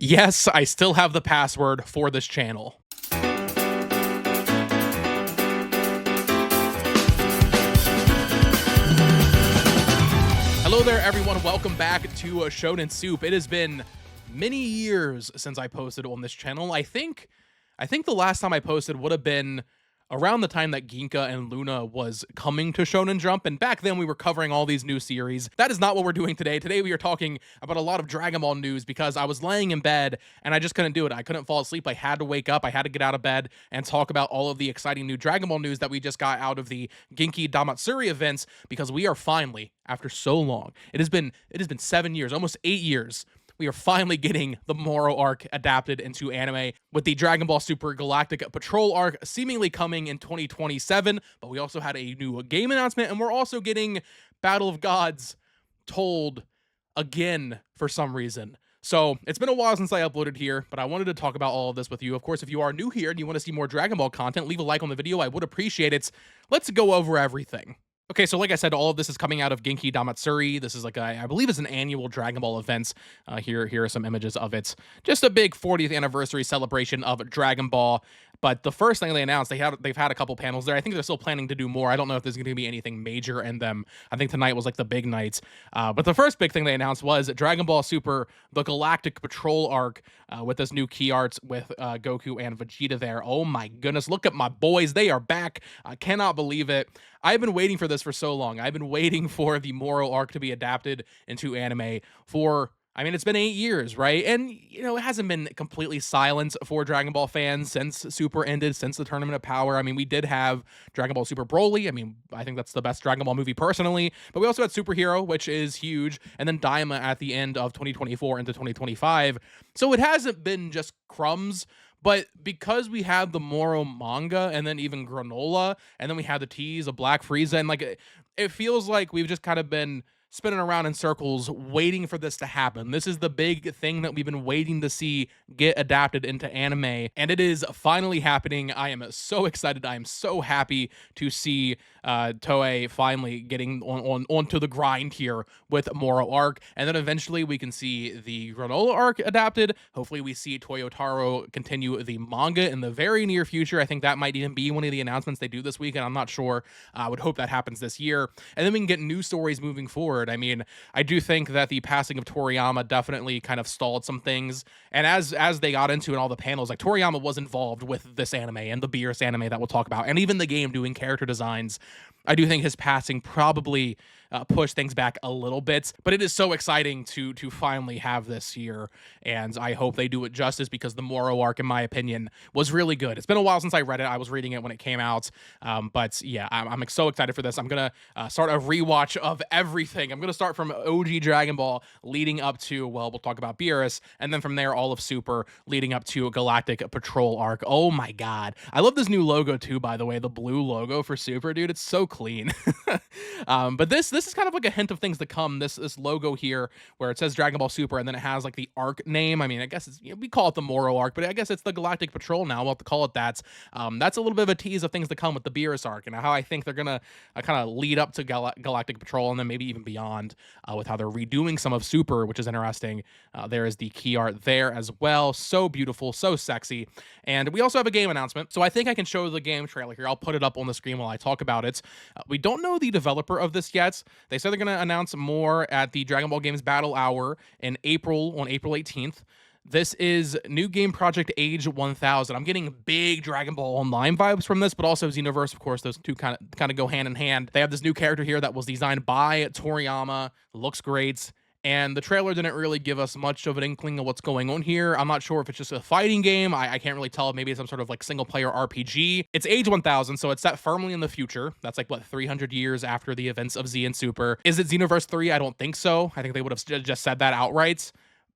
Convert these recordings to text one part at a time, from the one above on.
Yes, I still have the password for this channel. Hello there, everyone. Welcome back to Shonen Soup. It has been many years since I posted on this channel. I think the last time I posted would have been around the time that Ginka and Luna was coming to Shonen Jump, and back then we were covering all these new series. That is not what we're doing today. Today we are talking about a lot of Dragon Ball news because I was laying in bed and I just couldn't do it. I couldn't fall asleep. I had to wake up. I had to get out of bed and talk about all of the exciting new Dragon Ball news that we just got out of the Genki Damatsuri events, because we are finally, after so long, it has been 7 years, almost 8 years, we are finally getting the Moro arc adapted into anime, with the Dragon Ball Super Galactic Patrol arc seemingly coming in 2027. But we also had a new game announcement, and we're also getting Battle of Gods told again for some reason. So it's been a while since I uploaded here, but I wanted to talk about all of this with you. Of course, if you are new here and you want to see more Dragon Ball content, leave a like on the video. I would appreciate it. Let's go over everything. Okay, so like I said, all of this is coming out of Genki Damatsuri. This is like I believe it's an annual Dragon Ball event. Here are some images of it. Just a big 40th anniversary celebration of Dragon Ball. But the first thing they announced, they've had a couple panels there. I think they're still planning to do more. I don't know if there's going to be anything major in them. I think tonight was like the big night. But the first big thing they announced was Dragon Ball Super, the Galactic Patrol arc, with this new key arts with Goku and Vegeta there. Oh my goodness, look at my boys. They are back. I cannot believe it. I've been waiting for this for so long. I've been waiting for the Moro arc to be adapted into anime for, I mean, it's been 8 years, right? And, you know, it hasn't been completely silent for Dragon Ball fans since Super ended, since the Tournament of Power. I mean, we did have Dragon Ball Super Broly. I mean, I think that's the best Dragon Ball movie personally. But we also had Superhero, which is huge, and then Daima at the end of 2024 into 2025. So it hasn't been just crumbs. But because we have the Moro manga and then even Granola, and then we have the tease of Black Frieza, and like it feels like we've just kind of been spinning around in circles waiting for this to happen. This is the big thing that we've been waiting to see get adapted into anime, and it is finally happening. I am so excited. I am so happy to see Toei finally getting onto the grind here with Moro arc, and then eventually we can see the Granola arc adapted. Hopefully we see Toyotaro continue the manga in the very near future. I think that might even be one of the announcements they do this week, and I'm not sure. I would hope that happens this year, and then we can get new stories moving forward. I mean, I do think that the passing of Toriyama definitely kind of stalled some things, and as they got into in all the panels, like Toriyama was involved with this anime and the Beerus anime that we'll talk about, and even the game doing character designs. I do think his passing probably pushed things back a little bit, but it is so exciting to finally have this here, and I hope they do it justice, because the Moro arc, in my opinion, was really good. It's been a while since I read it. I was reading it when it came out, but yeah, I'm so excited for this. I'm gonna start a rewatch of everything. I'm gonna start from OG Dragon Ball leading up to, well, we'll talk about Beerus, and then from there all of Super leading up to Galactic Patrol arc. Oh my god, I love this new logo too, by the way, the blue logo for Super, dude. It's so clean. But this is kind of like a hint of things to come. This logo here, where it says Dragon Ball Super, and then it has like the arc name. I mean, I guess it's, you know, we call it the Moro arc, but I guess it's the Galactic Patrol now. We'll have to call it that. That's a little bit of a tease of things to come with the Beerus arc, and how I think they're gonna kind of lead up to Galactic Patrol, and then maybe even beyond, with how they're redoing some of Super, which is interesting. There is the key art there as well. So beautiful, so sexy. And we also have a game announcement. So I think I can show the game trailer here. I'll put it up on the screen while I talk about it. We don't know the developer of this yet. They said they're going to announce more at the Dragon Ball Games Battle Hour in April, on April 18th. This is New Game Project Age 1000. I'm getting big Dragon Ball Online vibes from this, but also Xenoverse, of course. Those two kind of go hand in hand. They have this new character here that was designed by Toriyama. Looks great. And the trailer didn't really give us much of an inkling of what's going on here. I'm not sure if it's just a fighting game. I can't really tell. Maybe it's some sort of like single player RPG. It's Age 1000, so it's set firmly in the future. That's like, what, 300 years after the events of Z and Super. Is it Xenoverse 3? I don't think so. I think they would have just said that outright.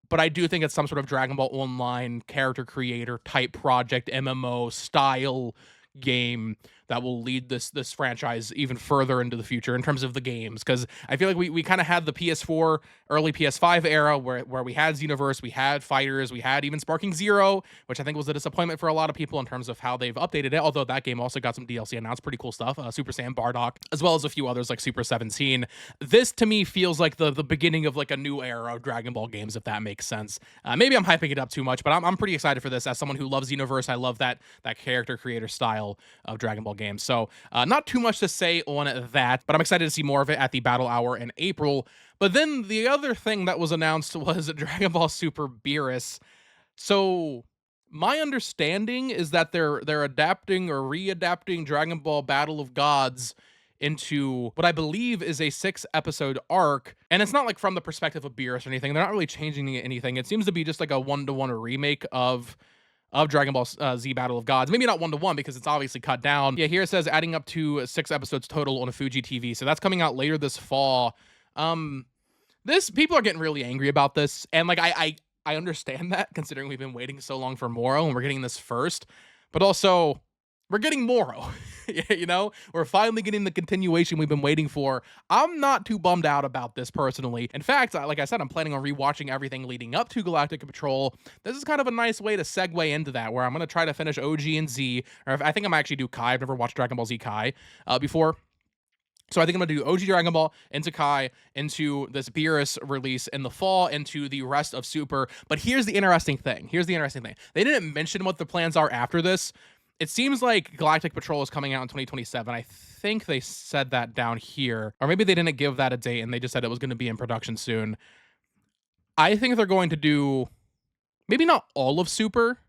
But I do think it's some sort of Dragon Ball Online character creator type project, MMO style game that will lead this franchise even further into the future in terms of the games, because I feel like we kind of had the PS4, early PS5 era where we had Xenoverse, we had Fighters, we had even Sparking Zero, which I think was a disappointment for a lot of people in terms of how they've updated it, although that game also got some DLC announced. Pretty cool stuff. Super Saiyan Bardock, as well as a few others like Super 17. This to me feels like the beginning of like a new era of Dragon Ball games, if that makes sense. Maybe I'm hyping it up too much, but I'm pretty excited for this. As someone who loves Xenoverse, I love that character creator style of Dragon Ball games. So not too much to say on that, but I'm excited to see more of it at the Battle Hour in April. But then the other thing that was announced was Dragon Ball Super Beerus. So my understanding is that they're adapting or readapting Dragon Ball Battle of Gods into what I believe is a 6-episode arc. And it's not like from the perspective of Beerus or anything. They're not really changing anything. It seems to be just like a 1-to-1 remake of Dragon Ball Z Battle of Gods. Maybe not 1-to-1 because it's obviously cut down. Yeah, here it says adding up to 6 episodes total on a Fuji TV. So that's coming out later this fall. This people are getting really angry about this. And like I understand that, considering we've been waiting so long for Moro and we're getting this first. But also, we're getting Moro. You know, we're finally getting the continuation we've been waiting for. I'm not too bummed out about this personally. In fact, like I said, I'm planning on rewatching everything leading up to Galactic Patrol. This is kind of a nice way to segue into that, where I'm going to try to finish OG and Z, or I think I'm actually do Kai. I've never watched Dragon Ball Z Kai before. So I think I'm going to do OG Dragon Ball, into Kai, into this Beerus release in the fall, into the rest of Super. But here's the interesting thing. They didn't mention what the plans are after this. It seems like Galactic Patrol is coming out in 2027. I think they said that down here. Or maybe they didn't give that a date and they just said it was going to be in production soon. I think they're going to do maybe not all of Super,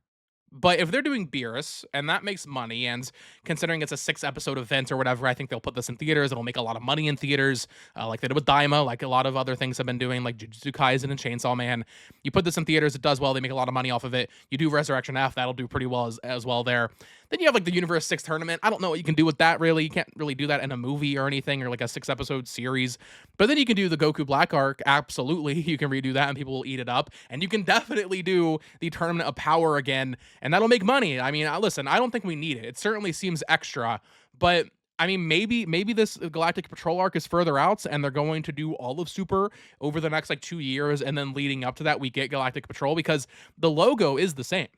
but if they're doing Beerus, and that makes money, and considering it's a 6-episode event or whatever, I think they'll put this in theaters. It'll make a lot of money in theaters, like they did with Daima, like a lot of other things have been doing, like Jujutsu Kaisen and Chainsaw Man. You put this in theaters, it does well, they make a lot of money off of it. You do Resurrection F, that'll do pretty well as well there. Then you have like the Universe 6 tournament. I don't know what you can do with that, really. You can't really do that in a movie or anything, or like a 6-episode series. But then you can do the Goku Black arc. Absolutely, you can redo that and people will eat it up. And you can definitely do the Tournament of Power again, and that'll make money. I mean, listen, I don't think we need it. It certainly seems extra, but I mean, maybe this Galactic Patrol arc is further out, and they're going to do all of Super over the next like 2 years, and then leading up to that, we get Galactic Patrol, because the logo is the same,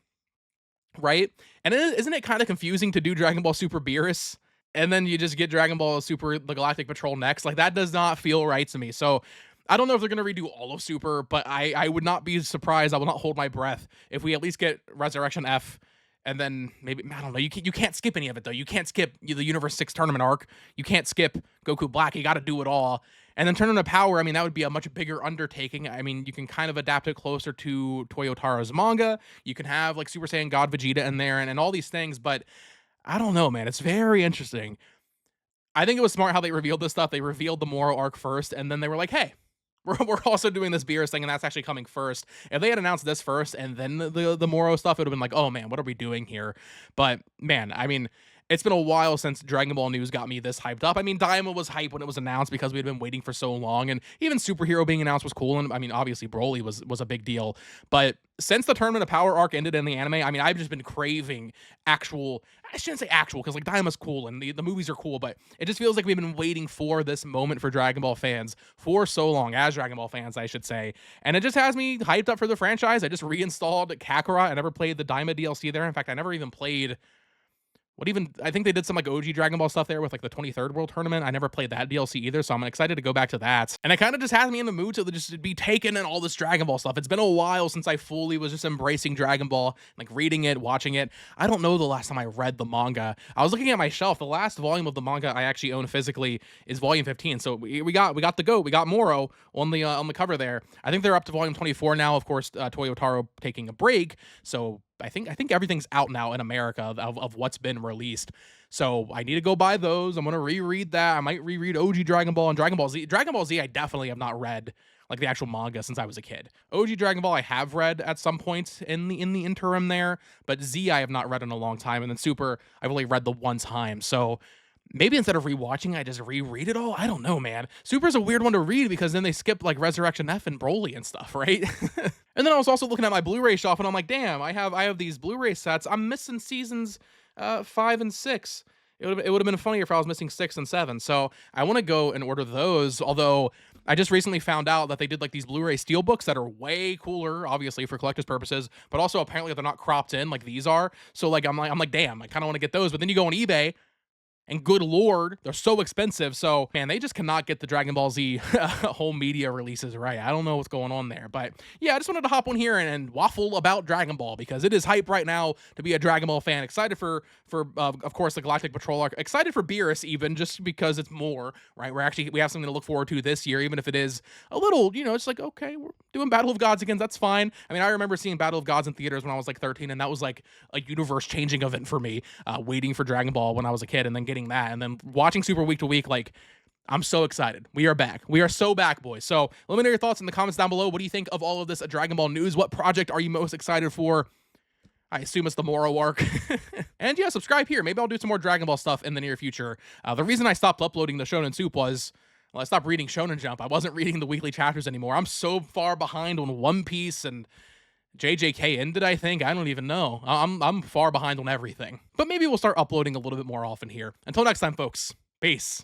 right? And isn't it kind of confusing to do Dragon Ball Super Beerus and then you just get Dragon Ball Super the Galactic Patrol next? Like, that does not feel right to me. So I don't know if they're going to redo all of Super, but I would not be surprised. I will not hold my breath if we at least get Resurrection F, and then maybe, I don't know, you can't skip any of it, though. You can't skip the Universe 6 tournament arc. You can't skip Goku Black. You got to do it all. And then Tournament of Power, I mean, that would be a much bigger undertaking. I mean, you can kind of adapt it closer to Toyotaro's manga. You can have, like, Super Saiyan God Vegeta in there and all these things, but I don't know, man. It's very interesting. I think it was smart how they revealed this stuff. They revealed the Moro arc first, and then they were like, hey, we're also doing this Beerus thing, and that's actually coming first. If they had announced this first and then the Moro stuff, it would have been like, oh man, what are we doing here? But man, I mean, it's been a while since Dragon Ball news got me this hyped up. I mean, Daima was hype when it was announced because we'd been waiting for so long, and even Superhero being announced was cool, and I mean, obviously Broly was a big deal. But since the Tournament of Power arc ended in the anime, I mean, I've just been craving actual, I shouldn't say actual, because like Daima's cool and the movies are cool, but it just feels like we've been waiting for this moment for Dragon Ball fans for so long, as Dragon Ball fans, I should say. And it just has me hyped up for the franchise. I just reinstalled Kakarot. I never played the Daima DLC there. In fact, I never even played I think they did some like OG Dragon Ball stuff there with like the 23rd World Tournament. I never played that DLC either, so I'm excited to go back to that. And it kind of just has me in the mood to just be taken in all this Dragon Ball stuff. It's been a while since I fully was just embracing Dragon Ball, like reading it, watching it. I don't know the last time I read the manga. I was looking at my shelf. The last volume of the manga I actually own physically is volume 15. So we got the GOAT. We got Moro on the cover there. I think they're up to volume 24 now. Of course, Toyotaro taking a break. So I think everything's out now in America of what's been released. So I need to go buy those. I'm going to reread that. I might reread OG Dragon Ball and Dragon Ball Z. Dragon Ball Z, I definitely have not read like the actual manga since I was a kid. OG Dragon Ball I have read at some point in the interim there, but Z I have not read in a long time. And then Super, I've only read the one time. So maybe instead of rewatching, I just reread it all. I don't know, man. Super's a weird one to read because then they skip like Resurrection F and Broly and stuff, right? And then I was also looking at my Blu-ray shelf and I'm like, damn, I have these Blu-ray sets. I'm missing seasons 5 and 6. It would have been funnier if I was missing 6 and 7. So I want to go and order those. Although I just recently found out that they did like these Blu-ray steelbooks that are way cooler, obviously for collector's purposes, but also apparently they're not cropped in like these are. So like I'm like, damn, I kind of want to get those. But then you go on eBay and good lord, they're so expensive. So, man, they just cannot get the Dragon Ball Z whole media releases right. I don't know what's going on there. But yeah, I just wanted to hop on here and waffle about Dragon Ball because it is hype right now to be a Dragon Ball fan. Excited for of course, the Galactic Patrol arc. Excited for Beerus even, just because it's more, right? We have something to look forward to this year, even if it is a little, it's like, okay, we're doing Battle of Gods again. That's fine. I mean, I remember seeing Battle of Gods in theaters when I was like 13, and that was like a universe changing event for me, waiting for Dragon Ball when I was a kid and then getting that and then watching Super week to week. Like, I'm so excited. We are back. We are so back, boys. So let me know your thoughts in the comments down below. What do you think of all of this Dragon Ball news? What project are you most excited for? I assume it's the Moro arc. And yeah, subscribe here. Maybe I'll do some more Dragon Ball stuff in the near future. The reason I stopped uploading the Shonen Soup was, well, I stopped reading Shonen Jump. I wasn't reading the weekly chapters anymore. I'm so far behind on One Piece and JJK ended, I think. I don't even know. I'm far behind on everything. But maybe we'll start uploading a little bit more often here. Until next time, folks. Peace.